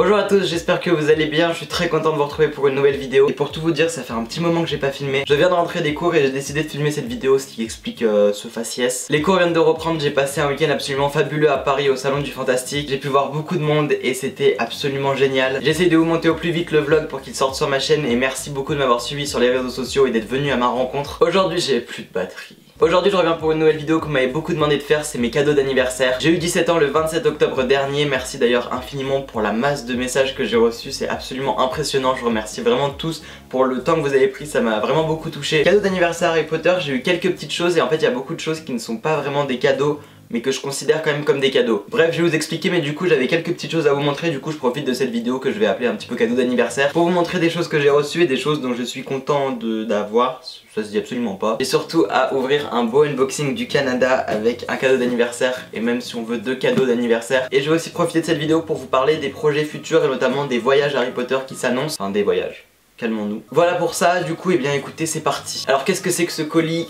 Bonjour à tous, j'espère que vous allez bien, je suis très content de vous retrouver pour une nouvelle vidéo. Et pour tout vous dire, ça fait un petit moment que j'ai pas filmé. Je viens de rentrer des cours et j'ai décidé de filmer cette vidéo, ce qui explique ce faciès. Les cours viennent de reprendre, j'ai passé un week-end absolument fabuleux à Paris au Salon du Fantastique. J'ai pu voir beaucoup de monde et c'était absolument génial. J'essaie de vous monter au plus vite le vlog pour qu'il sorte sur ma chaîne et merci beaucoup de m'avoir suivi sur les réseaux sociaux et d'être venu à ma rencontre. Aujourd'hui j'ai plus de batterie. Aujourd'hui je reviens pour une nouvelle vidéo que vous m'avez beaucoup demandé de faire, c'est mes cadeaux d'anniversaire. J'ai eu 17 ans le 27 octobre dernier, merci d'ailleurs infiniment pour la masse de messages que j'ai reçus, c'est absolument impressionnant, je vous remercie vraiment tous pour le temps que vous avez pris, ça m'a vraiment beaucoup touché. Cadeau d'anniversaire Harry Potter, j'ai eu quelques petites choses et en fait il y a beaucoup de choses qui ne sont pas vraiment des cadeaux, mais que je considère quand même comme des cadeaux. Bref, je vais vous expliquer, mais du coup j'avais quelques petites choses à vous montrer, du coup je profite de cette vidéo que je vais appeler un petit peu cadeau d'anniversaire pour vous montrer des choses que j'ai reçues et des choses dont je suis content d'avoir, ça se dit absolument pas. Et surtout à ouvrir un beau unboxing du Canada avec un cadeau d'anniversaire et même si on veut 2 cadeaux d'anniversaire. Et je vais aussi profiter de cette vidéo pour vous parler des projets futurs et notamment des voyages Harry Potter qui s'annoncent, enfin des voyages. Calmons-nous. Voilà pour ça, du coup, et bien écoutez, c'est parti. Alors qu'est-ce que c'est que ce colis?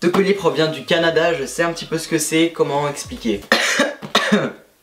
Ce colis provient du Canada, je sais un petit peu ce que c'est, comment expliquer.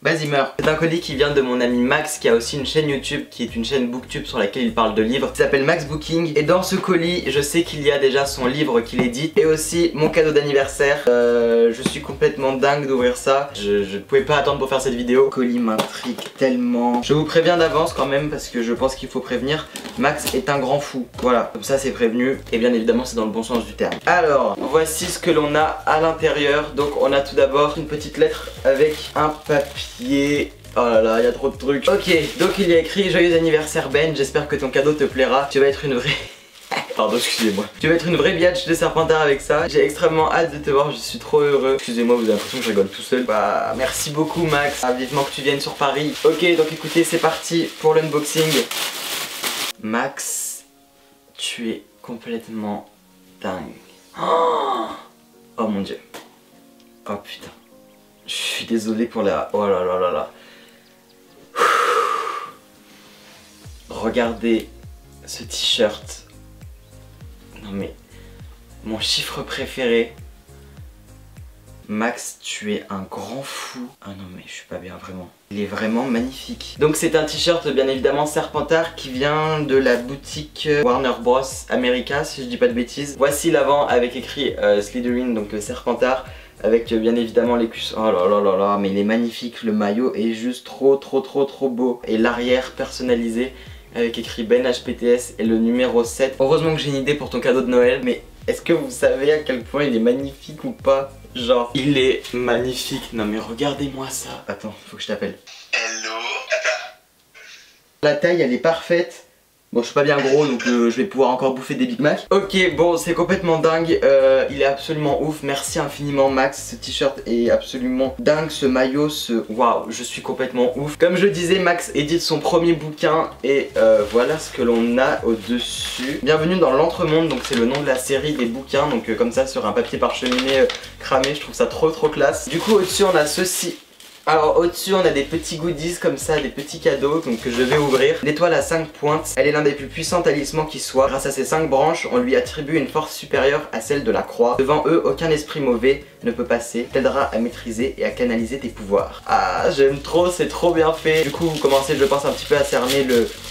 Vas-y meurs. C'est un colis qui vient de mon ami Max qui a aussi une chaîne YouTube qui est une chaîne booktube sur laquelle il parle de livres qui s'appelle Max Booking. Et dans ce colis je sais qu'il y a déjà son livre qu'il édite et aussi mon cadeau d'anniversaire. Je suis complètement dingue d'ouvrir ça. Je pouvais pas attendre pour faire cette vidéo. Le colis m'intrigue tellement. Je vous préviens d'avance quand même parce que je pense qu'il faut prévenir. Max est un grand fou. Voilà, comme ça c'est prévenu. Et bien évidemment c'est dans le bon sens du terme. Alors voici ce que l'on a à l'intérieur. Donc on a tout d'abord une petite lettre avec un papier. Oh là là, il y a trop de trucs. Ok, donc il y a écrit joyeux anniversaire Ben, j'espère que ton cadeau te plaira. Tu vas être une vraie... Pardon, excusez-moi. Tu vas être une vraie biatch de Serpentard avec ça. J'ai extrêmement hâte de te voir, je suis trop heureux. Excusez-moi, vous avez l'impression que je rigole tout seul. Bah, merci beaucoup Max. Ah, vivement que tu viennes sur Paris. Ok, donc écoutez, c'est parti pour l'unboxing. Max, tu es complètement dingue. Oh mon dieu. Oh putain. Je suis désolé pour la... Oh là là là là. Regardez ce t-shirt. Non mais... Mon chiffre préféré. Max, tu es un grand fou. Ah non mais je suis pas bien vraiment. Il est vraiment magnifique. Donc c'est un t-shirt bien évidemment Serpentard qui vient de la boutique Warner Bros America si je dis pas de bêtises. Voici l'avant avec écrit Slytherin, donc Serpentard. Avec bien évidemment les cuissons. Oh là là là là, mais il est magnifique, le maillot est juste trop beau. Et l'arrière personnalisé avec écrit Ben HPTS et le numéro 7. Heureusement que j'ai une idée pour ton cadeau de Noël, mais est-ce que vous savez à quel point il est magnifique ou pas? Genre, il est magnifique. Non mais regardez-moi ça. Attends, faut que je t'appelle. Hello. La taille elle est parfaite. Bon, je suis pas bien gros donc je vais pouvoir encore bouffer des Big Mac. Ok, bon, c'est complètement dingue. Il est absolument ouf. Merci infiniment, Max. Ce t-shirt est absolument dingue. Ce maillot, waouh, je suis complètement ouf. Comme je disais, Max édite son premier bouquin et voilà ce que l'on a au-dessus. Bienvenue dans l'Entremonde, donc c'est le nom de la série des bouquins. Donc comme ça, sur un papier parcheminé cramé, je trouve ça trop classe. Du coup, au-dessus, on a ceci. Alors au-dessus on a des petits goodies comme ça, des petits cadeaux donc, que je vais ouvrir. L'étoile à 5 pointes, elle est l'un des plus puissants talismans qui soit. Grâce à ses 5 branches, on lui attribue une force supérieure à celle de la croix. Devant eux, aucun esprit mauvais ne peut passer, t'aidera à maîtriser et à canaliser tes pouvoirs. Ah, j'aime trop, c'est trop bien fait. Du coup vous commencez je pense un petit peu à cerner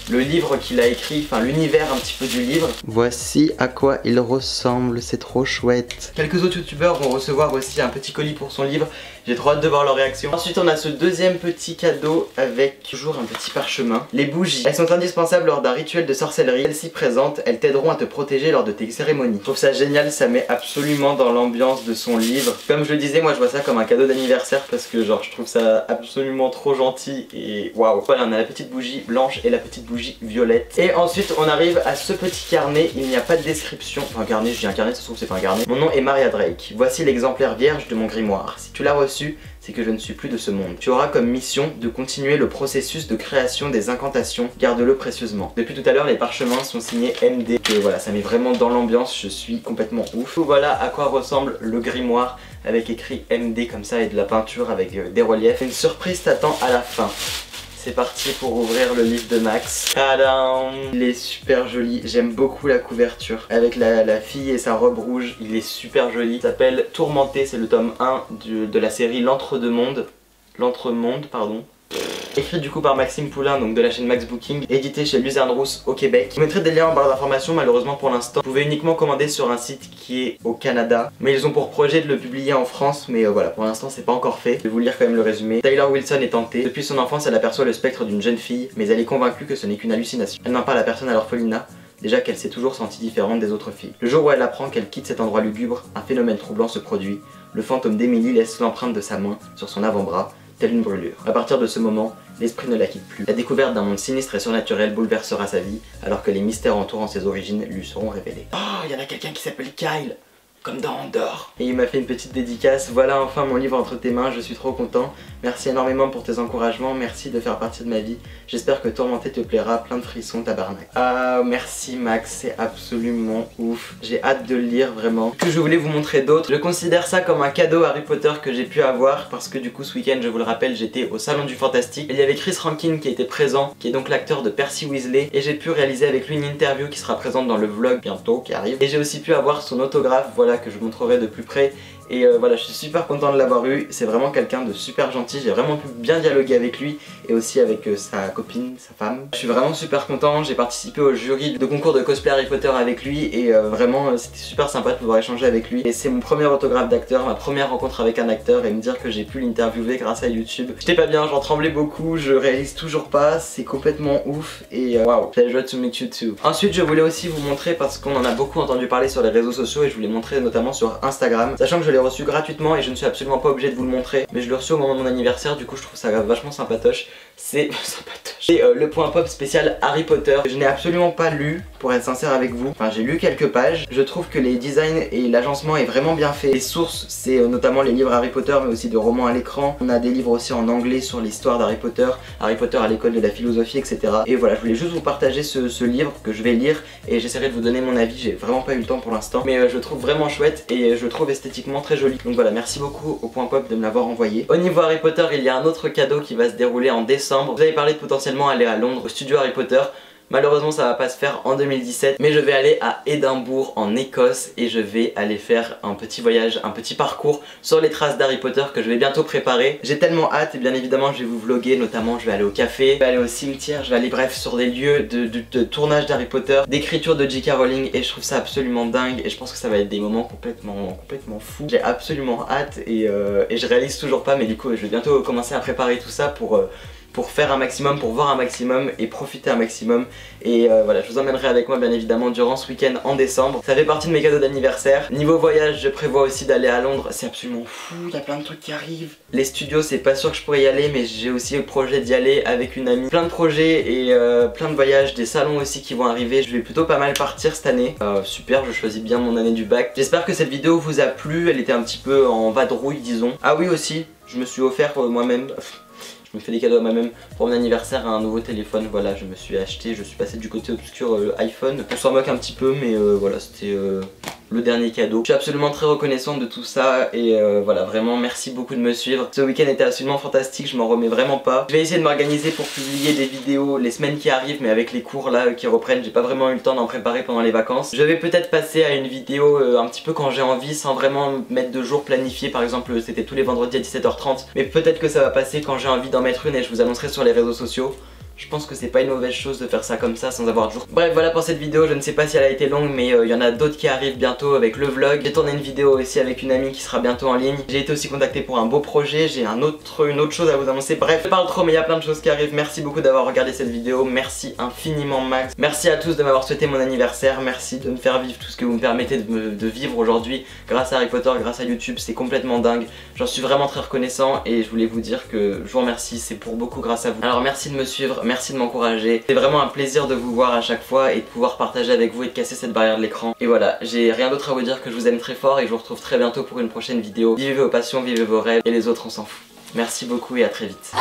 le livre qu'il a écrit, enfin l'univers un petit peu du livre. Voici à quoi il ressemble, c'est trop chouette. Quelques autres youtubeurs vont recevoir aussi un petit colis pour son livre. J'ai trop hâte de voir leur réaction. Ensuite on a ce deuxième petit cadeau avec toujours un petit parchemin. Les bougies, elles sont indispensables lors d'un rituel de sorcellerie. Celles-ci présentes, elles t'aideront à te protéger lors de tes cérémonies. Je trouve ça génial, ça met absolument dans l'ambiance de son livre. Comme je le disais, moi je vois ça comme un cadeau d'anniversaire parce que genre je trouve ça absolument trop gentil et waouh. Voilà, on a la petite bougie blanche et la petite bougie violette. Et ensuite on arrive à ce petit carnet, il n'y a pas de description. Enfin carnet, je dis un carnet, ça se trouve c'est pas un carnet. Mon nom est Maria Drake. Voici l'exemplaire vierge de mon grimoire. Si tu l'as reçu, c'est que je ne suis plus de ce monde. Tu auras comme mission de continuer le processus de création des incantations, garde-le précieusement. Depuis tout à l'heure, les parchemins sont signés MD. Et voilà, ça met vraiment dans l'ambiance, je suis complètement ouf. Voilà à quoi ressemble le grimoire avec écrit MD comme ça et de la peinture avec des reliefs. Une surprise t'attend à la fin. C'est parti pour ouvrir le livre de Max. Tadam! Il est super joli, j'aime beaucoup la couverture. Avec la fille et sa robe rouge, il est super joli. Il s'appelle Tourmenté, c'est le tome 1 de la série L'Entremonde, pardon. écrit du coup par Maxime Poulain, donc de la chaîne Max Booking, édité chez Luzerne Rousse au Québec. Je vous mettrai des liens en barre d'informations, malheureusement pour l'instant. Vous pouvez uniquement commander sur un site qui est au Canada, mais ils ont pour projet de le publier en France, mais voilà, pour l'instant c'est pas encore fait. Je vais vous lire quand même le résumé. Taylor Wilson est tentée. Depuis son enfance, elle aperçoit le spectre d'une jeune fille, mais elle est convaincue que ce n'est qu'une hallucination. Elle n'en parle à personne à l'orphelinat, déjà qu'elle s'est toujours sentie différente des autres filles. Le jour où elle apprend qu'elle quitte cet endroit lugubre, un phénomène troublant se produit. Le fantôme d'Emily laisse l'empreinte de sa main sur son avant-bras, telle une brûlure. À partir de ce moment, l'esprit ne la quitte plus. La découverte d'un monde sinistre et surnaturel bouleversera sa vie, alors que les mystères entourant ses origines lui seront révélés. Oh, il y en a quelqu'un qui s'appelle Kyle, comme dans Andorre. Et il m'a fait une petite dédicace. Voilà enfin mon livre entre tes mains, je suis trop content. Merci énormément pour tes encouragements, merci de faire partie de ma vie. J'espère que Tourmenté te plaira, plein de frissons, tabarnak. Ah merci Max, c'est absolument ouf. J'ai hâte de le lire vraiment. Que je voulais vous montrer d'autres. Je considère ça comme un cadeau Harry Potter que j'ai pu avoir parce que du coup ce week-end, je vous le rappelle, j'étais au Salon du Fantastique. Il y avait Chris Rankin qui était présent, qui est donc l'acteur de Percy Weasley, et j'ai pu réaliser avec lui une interview qui sera présente dans le vlog bientôt, qui arrive. Et j'ai aussi pu avoir son autographe, voilà, que je vous montrerai de plus près. Et voilà, je suis super content de l'avoir eu. C'est vraiment quelqu'un de super gentil. J'ai vraiment pu bien dialoguer avec lui et aussi avec sa copine, sa femme. Je suis vraiment super content. J'ai participé au jury de concours de cosplay Harry Potter avec lui et vraiment c'était super sympa de pouvoir échanger avec lui. Et c'est mon premier autographe d'acteur, ma première rencontre avec un acteur, et me dire que j'ai pu l'interviewer grâce à YouTube. J'étais pas bien, j'en tremblais beaucoup, je réalise toujours pas, c'est complètement ouf et waouh, pleasure to meet you too. Ensuite je voulais aussi vous montrer, parce qu'on en a beaucoup entendu parler sur les réseaux sociaux et je voulais montrer notamment sur Instagram, sachant que je l'ai reçu gratuitement et je ne suis absolument pas obligé de vous le montrer, mais je l'ai reçu au moment de mon anniversaire, du coup je trouve ça vachement sympatoche. C'est sympatoche. C'est le point pop spécial Harry Potter. Je n'ai absolument pas lu, pour être sincère avec vous. Enfin j'ai lu quelques pages. Je trouve que les designs et l'agencement est vraiment bien fait. Les sources, c'est notamment les livres Harry Potter, mais aussi de romans à l'écran. On a des livres aussi en anglais sur l'histoire d'Harry Potter, Harry Potter à l'école de la philosophie, etc. Et voilà, je voulais juste vous partager ce livre que je vais lire et j'essaierai de vous donner mon avis. J'ai vraiment pas eu le temps pour l'instant, mais je le trouve vraiment chouette et je le trouve esthétiquement très joli. Donc voilà, merci beaucoup au point pop de me l'avoir envoyé. Au niveau Harry Potter, il y a un autre cadeau qui va se dérouler en décembre. Vous avez parlé de potentiellement aller à Londres au studio Harry Potter. Malheureusement ça va pas se faire en 2017, mais je vais aller à Édimbourg en Écosse et je vais aller faire un petit voyage, un petit parcours sur les traces d'Harry Potter que je vais bientôt préparer. J'ai tellement hâte et bien évidemment je vais vous vlogger, notamment je vais aller au café, je vais aller au cimetière, je vais aller bref sur des lieux de tournage d'Harry Potter, d'écriture de J.K. Rowling, et je trouve ça absolument dingue et je pense que ça va être des moments complètement fous. J'ai absolument hâte et je réalise toujours pas, mais du coup je vais bientôt commencer à préparer tout ça pour faire un maximum, pour voir un maximum et profiter un maximum. Et voilà, je vous emmènerai avec moi bien évidemment durant ce week-end en décembre. Ça fait partie de mes cadeaux d'anniversaire. Niveau voyage, je prévois aussi d'aller à Londres. C'est absolument fou, il y a plein de trucs qui arrivent. Les studios, c'est pas sûr que je pourrais y aller, mais j'ai aussi le projet d'y aller avec une amie. Plein de projets et plein de voyages, des salons aussi qui vont arriver. Je vais plutôt pas mal partir cette année. Super, je choisis bien mon année du bac. J'espère que cette vidéo vous a plu, elle était un petit peu en vadrouille disons. Ah oui aussi, je me suis offert moi-même. Je me fais des cadeaux à moi-même pour mon anniversaire, un nouveau téléphone. Voilà, je me suis acheté, je suis passé du côté obscur iPhone. On s'en moque un petit peu, mais voilà, c'était le dernier cadeau. Je suis absolument très reconnaissante de tout ça et voilà, vraiment merci beaucoup de me suivre. Ce week-end était absolument fantastique, je m'en remets vraiment pas. Je vais essayer de m'organiser pour publier des vidéos les semaines qui arrivent, mais avec les cours là qui reprennent, j'ai pas vraiment eu le temps d'en préparer pendant les vacances. Je vais peut-être passer à une vidéo un petit peu quand j'ai envie, sans vraiment mettre de jours planifiés. Par exemple, c'était tous les vendredis à 17h30, mais peut-être que ça va passer quand j'ai envie d'en mettre une et je vous annoncerai sur les réseaux sociaux. Je pense que c'est pas une mauvaise chose de faire ça comme ça sans avoir de jour. Bref, voilà pour cette vidéo, je ne sais pas si elle a été longue, mais il y en a d'autres qui arrivent bientôt avec le vlog. J'ai tourné une vidéo aussi avec une amie qui sera bientôt en ligne. J'ai été aussi contacté pour un beau projet, j'ai une autre chose à vous annoncer. Bref, je parle trop mais il y a plein de choses qui arrivent. Merci beaucoup d'avoir regardé cette vidéo, merci infiniment Max. Merci à tous de m'avoir souhaité mon anniversaire, merci de me faire vivre tout ce que vous me permettez de vivre aujourd'hui grâce à Harry Potter, grâce à YouTube, c'est complètement dingue. J'en suis vraiment très reconnaissant et je voulais vous dire que je vous remercie, c'est pour beaucoup grâce à vous. Alors merci de me suivre, merci de m'encourager. C'est vraiment un plaisir de vous voir à chaque fois et de pouvoir partager avec vous et de casser cette barrière de l'écran. Et voilà, j'ai rien d'autre à vous dire que je vous aime très fort et je vous retrouve très bientôt pour une prochaine vidéo. Vivez vos passions, vivez vos rêves et les autres on s'en fout. Merci beaucoup et à très vite.